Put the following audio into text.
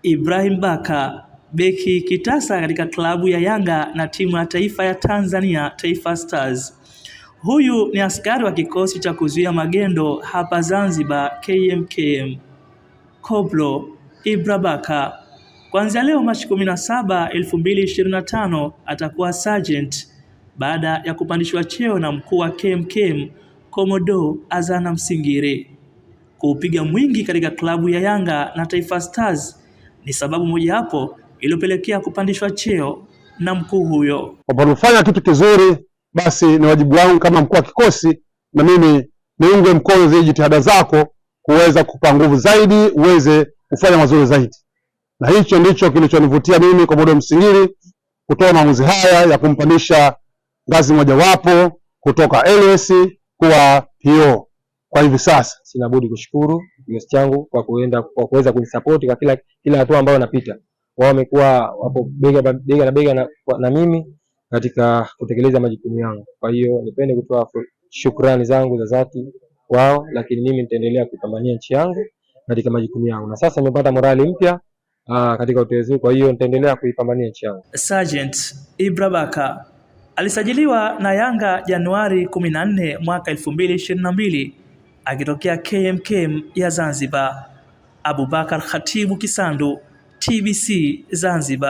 Ibrahim Baka, beki kitasa katika klabu ya Yanga na timu ya taifa ya Tanzania, Taifa Stars. Huyu ni askari wa kikosi cha kuzuia magendo hapa Zanzibar, KMKM. Koblo Ibrahim Baka kuanzia leo Machi 17, 2025 atakuwa sergeant baada ya kupandishwa cheo na mkuu wa KMKM Komodo Azana Msingiri. Kuupiga mwingi katika klabu ya Yanga na Taifa Stars ni sababu moja hapo iliyopelekea kupandishwa cheo na mkuu huyo. Unapofanya kitu kizuri, basi ni wajibu wangu kama mkuu wa kikosi na mimi niunge mkono zile jitihada zako kuweza kupa nguvu zaidi, uweze kufanya mazuri zaidi. Na hicho ndicho kilichonivutia mimi Komodo Msingiri kutoa maamuzi haya ya kumpandisha ngazi mojawapo kutoka LS kuwa PO. Kwa hivi sasa sina budi kushukuru kikosi changu kwa kuweza kunisupport kwa kila hatua ambayo napita. Wao wamekuwa wapo bega na mimi katika kutekeleza majukumu yangu. Kwa hiyo nipende kutoa shukrani zangu za dhati wao, lakini mimi nitaendelea kupambania nchi yangu katika majukumu yangu. Na sasa nimepata morali mpya katika utetezi, kwa hiyo nitaendelea kuipambania nchi yangu. Sergeant Ibrahim Baka alisajiliwa na Yanga Januari 14 mwaka 2022 akitokea KMKM ya Zanzibar. Abubakar Khatibu Kisandu, TBC Zanzibar.